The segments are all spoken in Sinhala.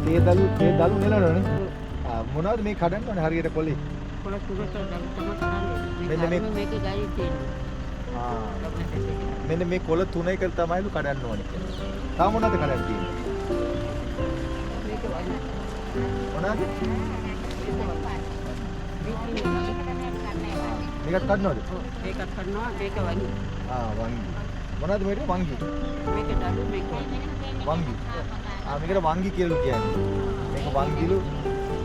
තේ දලු නෙලනවනේ. මොනවද මේ කඩන්න ඕනේ හරියට කොලේ? කොළ තුරස දලු තමයි කඩන්නේ. මෙන්න මේකේ ගයි තියෙනවා. මෙන්න මේ කොළ තුන එක තමයිලු කඩන්න ඕනේ කියන්නේ. තා මොනවද කඩන්න තියෙන්නේ? මේක වගේ. මොනවද? මේකත් කඩනවද? මේකත් කඩනවා මේක වගේ. වංගි. මොනවද මේක වංගි? මේක දලු මේක වංගි. මේකට වංගි කියලා කියන්නේ. මේක වංගිලු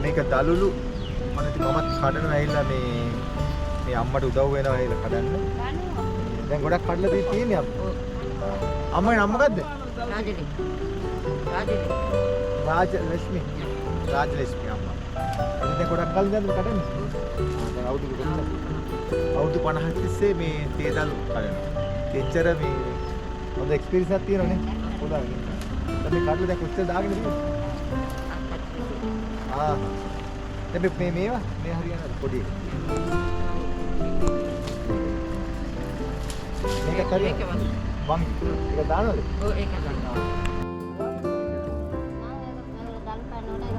මේක දලුලු. මම ඉතින් මමත් කඩන ඇවිල්ලා මේ අම්මට උදව් වෙනවා ඇවිල්ලා කඩන්න. දැන් ගොඩක් කඩලා තියෙන්නේ අපි. අම්මගේ නම මොකද්ද? රාජලක්ෂ්මි අම්මා. දැන් ගොඩක් කල් දැන් කඩන්නේ. දැන් අවුරුදු 50ක් තිස්සේ මේ තේ දලු කඩනවා. එච්චර මේ හොඳ එක්ස්පීරියන්ස් එකක් තියෙනවනේ. හොඳයි. දැන් මේ කඩලා දැන් කොච්චර දාගෙන තියෙනවද? දැන් මේවා මේ හරියනද පොඩි එක. මේක හරියට වංගි. ඒක දානවද? ඔව් ඒක දානවා.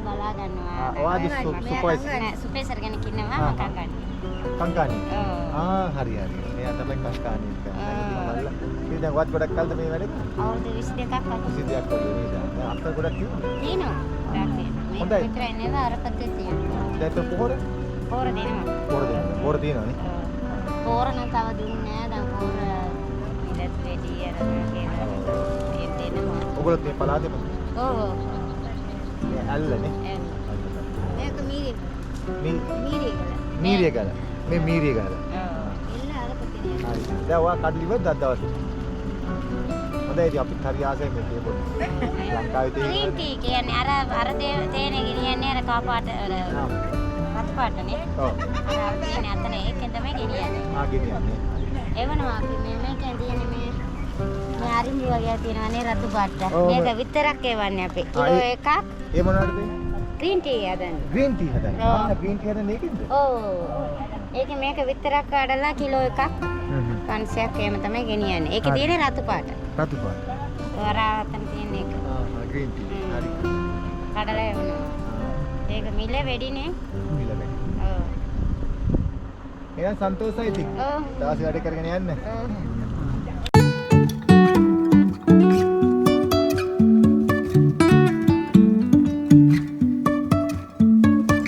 බලා ගන්නවා. ඔයාගේ සුපර්වයිසර්. සුපර්වයිසර් කෙනෙක් ඉන්නවා මම කංගානි. කංගානි. ඔව්. හරි. එයා තමයි කංගානි. ඉතින් දැන් වත් ගොඩක් කල්ද මේ වැඩේ? අවුරුදු 22ක් වගේ. 22ක් වගේ නේද? දැන් අක්කර ගොඩක් තියෙනවා. තියෙනවා. හොඳයි. මේක විතරයි නේද අර පැත්තේ තියෙනවා. දැන් පොහොර දෙනවා. පොහොර තියෙනවනේ. පොහොර නම් තව දුන්නේ නෑ. දැන් පොහොර ඉලත් වෙඩි අර කියලා දෙනවා. ඔයගොල්ලෝ මේ පලාදෙම? ඔව්. මේ ඇල්ලනේ. මේක මීරිය ගල. මේ මීරිය ගල. ඔව්. එන්න අර පැත්තේ. හරි. දැන් ඔයා කඩලිවද දවස්? හොඳයි ඉතින් අපිත් හරි ආසයි මේ තේ පොඩි. ලංකාවේ තේ. ග්‍රීන් ටී කියන්නේ අර තේනේ ගෙනියන්නේ අර කපාට අර රත් පාටනේ. ඔව්. අර තියෙන අතන ඒකෙන් තමයි ගෙනියන්නේ. ගෙනියන්නේ. එවනවා අපි මේකෙන් තියෙන්නේ මේ අරිඹු වගේ තියෙනවානේ රතු පාට. මේක විතරක් එවන්නේ අපි. කිලෝ එකක්. ඒ මොනවද මේ? ග්‍රීන් ටී හදන්නේ. ග්‍රීන් ටී හදන්නේ. ග්‍රීන් ටී හදන්නේ ඒකෙන්ද? ඔව්. ඒකේ මේක විතරක් කඩලා කිලෝ එකක්. කන්සයක් එහෙම තමයි ගෙනියන්නේ. ඒකේ තියෙන්නේ රතු පාට. රතු පාට. අර අතන තියෙන එක. Green T. හරි. කඩලා එවනවා. ඒක මිල වැඩිනේ. මිල වැඩි. ඔව්. එහෙනම් සන්තෝෂයි ඉතින්. ඔව්. දවස් වැඩ කරගෙන යන්න. ඔව්.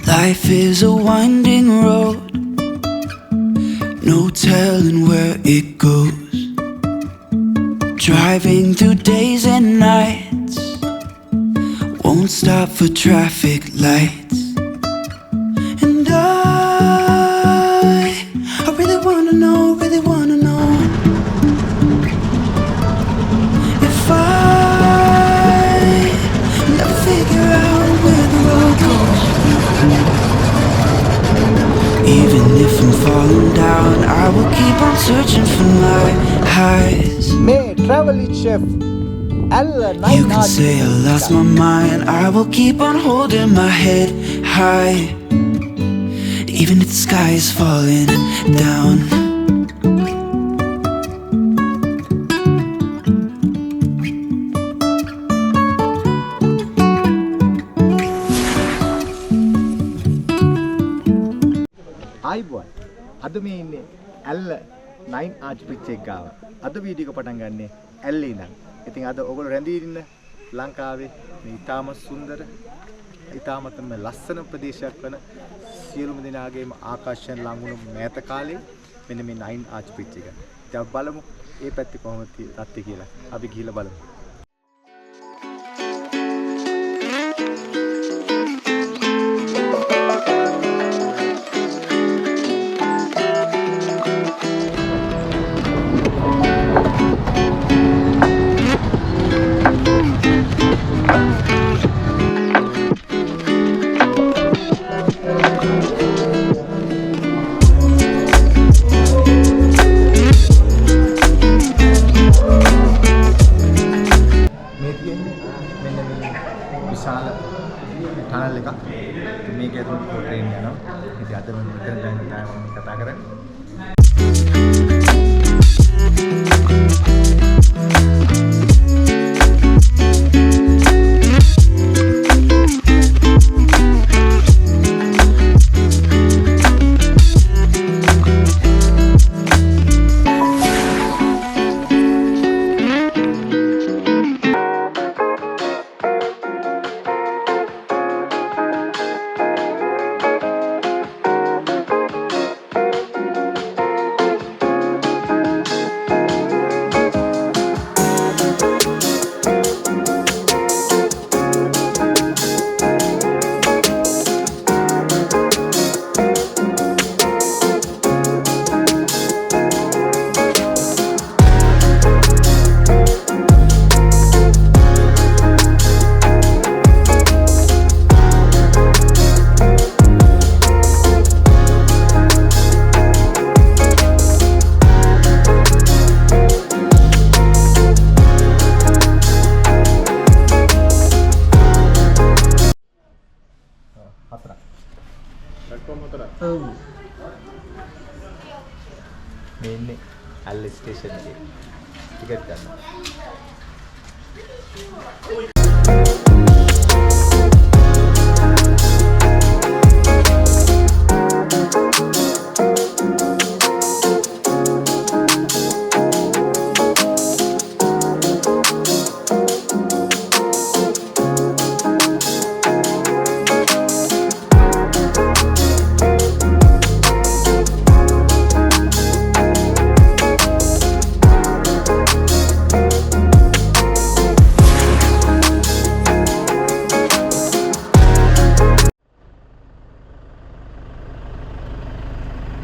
Life is a winding road, no telling where it goes. Driving through days and nights, won't stop for traffic lights. And I really wanna know if I never figure out where the road goes. Even if I'm falling down, I will keep on searching for my highs. මේ travel chef Alla You can say I lost my mind, I will keep on holding my head high. Even if the sky is falling down. ආයිබෝන් අද මේ ඉන්නේ ඇල්ල 9 ආච්චිපිච්ච එක ගාව. අද වීඩියෝ එක පටන් ගන්නෙ ඇල්ලේ ඉඳන්. ඉතින් අද ඔයගොල්ලෝ රැඳී ඉන්න ලංකාවේ මේ ඊටාම සුන්දර ඊටාමත්ම ලස්සන ප්‍රදේශයක් වන සියලුම දෙනාගේම ආකර්ෂණ ලඟුණු මෑත කාලේ මෙන්න මේ 9 ආච්චිපිච්ච එක. ඉතින් අපි බලමු මේ පැත්තේ කොහොමද තත්ත්වය කියලා. අපි ගිහිල්ලා බලමු. විශාල ටනල් එකක්. මේක ඇතුළේ ට්‍රේන් යනවා. ඉතින් අද මම මෙතන දැන් කතා කරන්නේ. ඔව්. මේ ඉන්නේ ඇල්ල ස්ටේෂන් එකේ. ටිකට් ගන්න.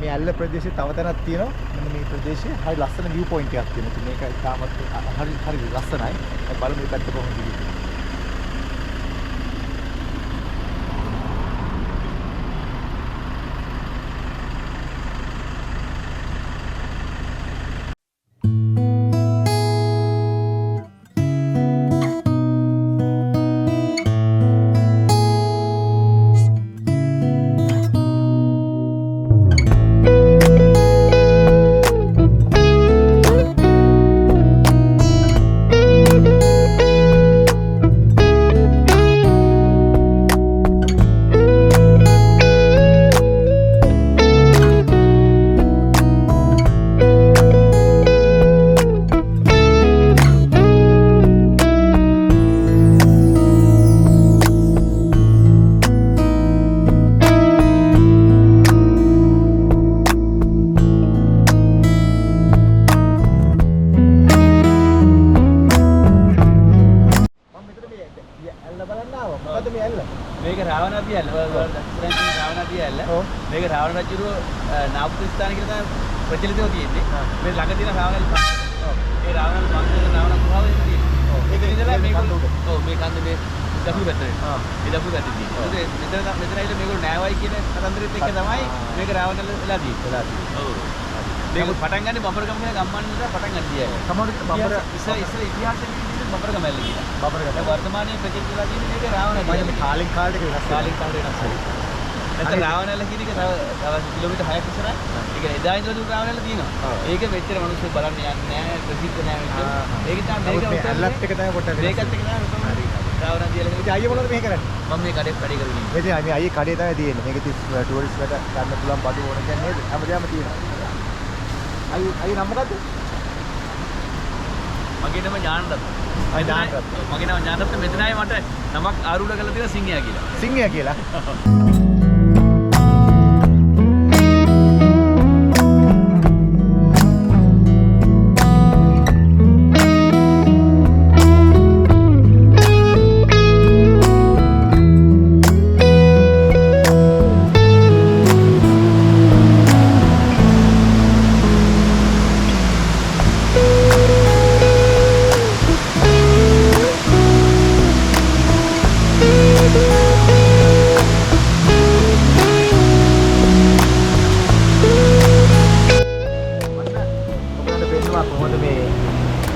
මේ ඇල්ල ප්‍රදේශයේ තව තැනක් තියෙනවා. මෙන්න මේ ප්‍රදේශයේ හරි ලස්සන view point එකක් තියෙනවා. ඉතින් මේක තාමත් හරි ලස්සනයි. බලමු මේ පැත්ත කොහොමද කියලා. මේක රාවණ නදිය ඇල්ල. රාවණ නදිය ඇල්ල. මේක රාවණ රජුගේ නාපුතු ස්ථාන කියලා තමයි ප්‍රචලිතව තියෙන්නේ. මේ ළඟ තියෙන රාවණ ඒ රාවණ මන්දිර රාවණ ගුහාවේ තියෙන්නේ. ඒක ඉඳලා මේක මේ කන්ද මේ දකුණු පැත්තට. මේ දකුණු පැත්තේ තියෙන්නේ. මෙතන ඇවිල්ලා මේගොල්ලෝ නෑවයි කියන කතන්දරෙත් එක්ක තමයි මේක රාවණ වෙලා තියෙන්නේ. ඔව්. මේක පටන් ගන්නේ බඹරගම කියන ගම්මාන ඉඳලා පටන් ගන්න තියයි. සමහර බඹර ඉස්සර ඉතිහාසයේ බඹරගම ඇල්ල කියලා. බඹරගම. වර්තමානයේ ප්‍රචලිත වෙලා තියෙන්නේ මේක රාවණ නදිය. මේ කාලෙන් කාලට වෙනස් කාලෙන් කාලට වෙනස් වෙනවා. නැත්නම් රාවණැල්ල කියන එක තව කිලෝමීටර් 6ක් ඉස්සරහ. ඒ කියන්නේ එදා ඉඳලා දුර රාවණැල්ල තියෙනවා. ඒක මෙච්චර මිනිස්සු බලන්න යන්නේ නැහැ, ප්‍රසිද්ධ නැහැ මෙච්චර. ඒක තමයි මේක ඇල්ලත් එක තමයි පොඩ්ඩක් මේකත් එක තමයි හරි. රාවණ නදිය ඇල්ල. ඉතින් අයියේ මොනවද මේ කරන්නේ? මම මේ කඩේ වැඩි කරගෙන ඉන්නේ. ඉතින් මේ අයියේ කඩේ තමයි තියෙන්නේ. මේක ඉතින් ටූරිස්ට්ලට ගන්න පුළුවන් බඩු ඕන කියන්නේ නේද? හැමදේම තියෙනවා. අයියේ නම මොකද්ද? මගේ නම ඥානරත්න. මගේ නම ඥානරත්න. මෙතනයි මට නමක් ආරූඪ කරලා තියෙන සිංහයා කියලා. සිංහයා කියලා.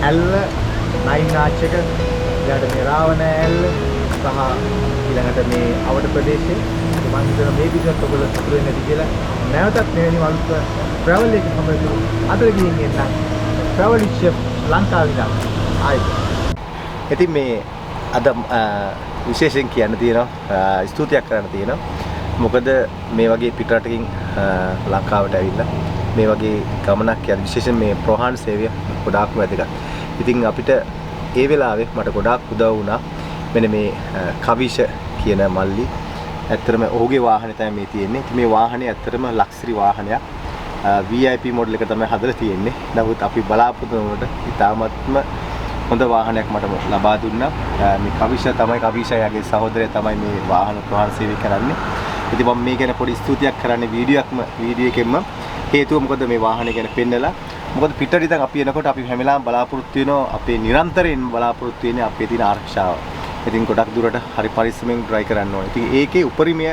ඇල්ල නයින් ආච් එක ඊළඟට මේ රාවණ ඇල්ල සහ ඊළඟට මේ අවඩ ප්‍රදේශයේ මම හිතන මේ විදිහට ඔයගොල්ලෝ සතුටු වෙන්නේ නැති කියලා නැවතත් මෙවැනි වලුත් ට්‍රැවල් එකක සම්බන්ධව අතර ගිහින් එන්න ට්‍රැවල් ෂිප් ලංකාවේ ඉඳන් ආයි. ඉතින් මේ අද විශේෂයෙන් කියන්න තියෙනවා ස්තුතියක් කරන්න තියෙනවා. මොකද මේ වගේ පිටරටකින් ලංකාවට ඇවිල්ලා මේ වගේ ගමනක් යන විශේෂයෙන් මේ ප්‍රෝහාන් සේවය ගොඩාක්ම වැදගත්. ඉතින් අපිට ඒ වෙලාවේ මට ගොඩාක් උදව් වුණා. මෙන්න මේ කවිෂ කියන මල්ලි. ඇත්තටම ඔහුගේ වාහනේ තමයි මේ තියෙන්නේ. ඉතින් මේ වාහනේ ඇත්තටම ලක්ෂරි වාහනයක්. VIP මොඩල් එක තමයි හදලා තියෙන්නේ. නමුත් අපි බලාපොරොත්තු වුණට ඉතාමත්ම හොඳ වාහනයක් මට ලබා දුන්නා. මේ කවිෂ තමයි කවිෂයාගේ සහෝදරයා තමයි මේ වාහන ප්‍රවාහන සේවය කරන්නේ. ඉතින් මම මේ ගැන පොඩි ස්තුතියක් කරන්නේ වීඩියෝ එකෙන්ම. හේතුව මොකද මේ වාහනේ ගැන පෙන්නලා මොකද පිටට ඉතින් අපි එනකොට අපි හැම වෙලාවම බලාපොරොත්තු වෙනවා අපේ නිරන්තරයෙන් බලාපොරොත්තු වෙන්නේ අපේ තියෙන ආරක්ෂාව. ඉතින් ගොඩක් දුරට හරි පරිස්සමෙන් ඩ්‍රයිව් කරන්න ඕනේ. ඉතින් ඒකේ උපරිමය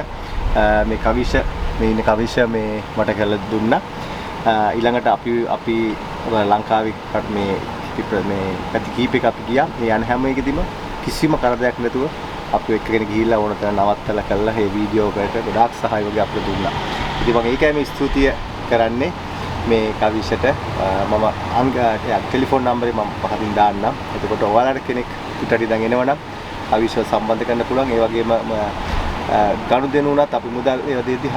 මේ කවිෂ මේ ඉන්න කවිෂ මේ මට කරලා දුන්නා. ඊළඟට අපි ලංකාවේ මේ පැති කීපයක අපි ගියා. මේ යන හැම එකෙදිම කිසිම කරදරයක් නැතුව අපි එක්කගෙන ගිහිල්ලා ඕන තරම් නවත්තලා කළා මේ වීඩියෝ එකට ගොඩාක් සහයෝගයක් අපිට දුන්නා. ඉතින් මම ඒකයි මේ ස්තුතිය කරන්නේ මේ කවිෂට මම ටෙලිෆෝන් නම්බරේ මම පහතින් දාන්නම්. එතකොට ඔයාලට කෙනෙක් පිටට ඉඳන් එනවනම් කවිෂව සම්බන්ධ කරන්න පුළුවන්. ඒ වගේම ගනුදෙනු උනත් අපි මුදල් ඒවා දෙද්දි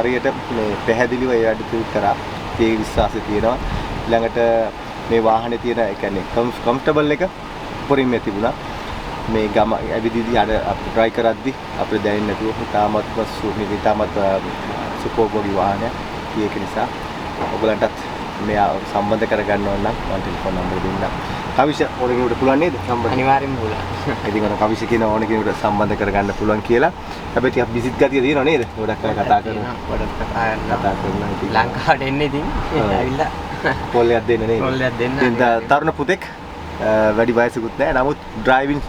හරියට මේ පැහැදිලිව ඒ වැඩ තුරු කරා. ඒ විශ්වාසය තියෙනවා. ඊළඟට මේ වාහනේ තියෙන ඒ කියන්නේ කම්ෆර්ටබල් එක උපරිමයේ තිබුණා. මේ ගම ඇවිදිදී අර අපි ඩ්‍රයිව් කරද්දි අපිට දැනෙන්නේ නැතුව ඉතාමත් සුපෝභෝගී වාහනයක්. ඒක නිසා ඔයගලන්ටත් මෙයා සම්බන්ධ කරගන්න ඕන නම් මම ටෙලිෆෝන් නම්බර දෙන්නම්. කවිෂ ඕන කෙනෙකුට පුළුවන් නේද? අනිවාර්යෙන්ම පුළුවන්. ඉතින් ඔන්න කවිෂ කියන ඕන කෙනෙකුට සම්බන්ධ කරගන්න පුළුවන් කියලා. හැබැයි ටිකක් බිසිත් ගතිය තියෙනවා නේද? ගොඩක් අය කතා කරනවා. ඉතින් ලංකාවට එන්නේ ඉතින් ඇවිල්ලා පොල්ලයක් දෙන්න නේද? පොල්ලයක් දෙන්න. ඉතින් තරුණ පුතෙක් වැඩි වයසකුත් නැහැ. නමුත් ඩ්‍රයිවිං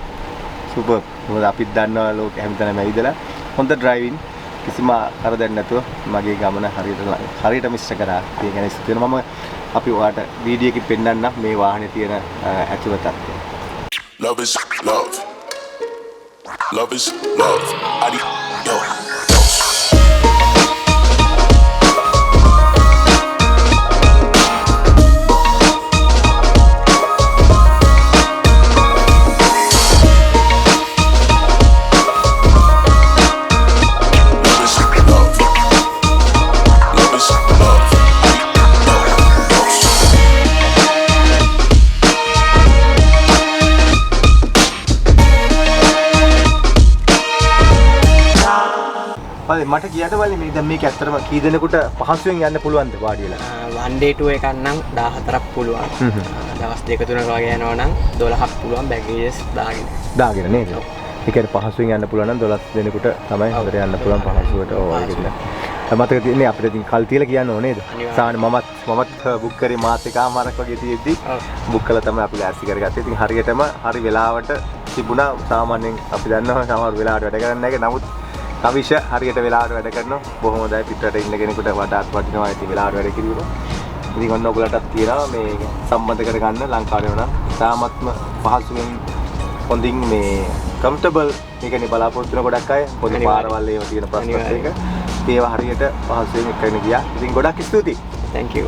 සුපර්. මොකද අපිත් දන්නවා ලෝකෙ හැමතැනම ඇවිදලා හොඳ ඩ්‍රයිවිං කිසිම කරදරයක් නැතුව මගේ ගමන හරියට මිස්ටර් කරා. ඒ කියන්නේ ස්තුතියි මම අපි ඔයාලට වීඩියෝ එකකින් පෙන්නන්නම් මේ වාහනේ තියෙන ඇතුළත තත්ත්වය. Love is love. Love is love. Adios. මට කියන්න බලන්න මේ දැන් මේක ඇත්තටම කී දෙනෙකුට පහසුවෙන් යන්න පුළුවන්ද වාඩි වෙලා? one day tour එකක් නම් 14ක් පුළුවන්. දවස් දෙක තුනක වගේ යනවා නම් 12ක් පුළුවන් බැගේජස් දාගෙන නේද? ඒ කියන්නේ පහසුවෙන් යන්න පුළුවන් නම් 12 දෙනෙකුට තමයි හොඳට යන්න පුළුවන් පහසුවට. ඔව් ඒක මතක තියෙන්නේ අපිට ඉතින් කල් තියලා කියන්න ඕනේ නේද? සාමාන්‍ය මමත් බුක් කරේ මාස එකමාරක් වගේ තියෙද්දි බුක් කළා තමයි අපි ලෑස්ති කරගත්තේ. ඉතින් හරියටම හරි වෙලාවට තිබුණා. සාමාන්‍යයෙන් අපි දන්නවා සමහර වෙලාවට වැඩ කරන්න නැහැ. නමුත් කවිෂ හරියට වෙලාවට වැඩ කරනවා. බොහොම හොඳයි. පිටරට ඉන්න කෙනෙකුට වඩාත් වටිනවා. ඉතින් වෙලාවට වැඩ කිරීම. ඉතින් ඔන්න ඔයගලටත් තියෙනවා මේ සම්බන්ධ කරගන්න ලංකාවේ වුණා. තාමත්ම පහසුවෙන් හොඳින් මේ කම්ෆර්ටබල් ඒ කියන්නේ බලාපොරොත්තු වෙන ගොඩක් අය පොඩි පාරවල් ඒවා තියෙන ප්‍රශ්න එක. ඒවා හරියට පහසුවෙන් එක්කගෙන ගියා. ඉතින් ගොඩක් ස්තුතියි. Thank you.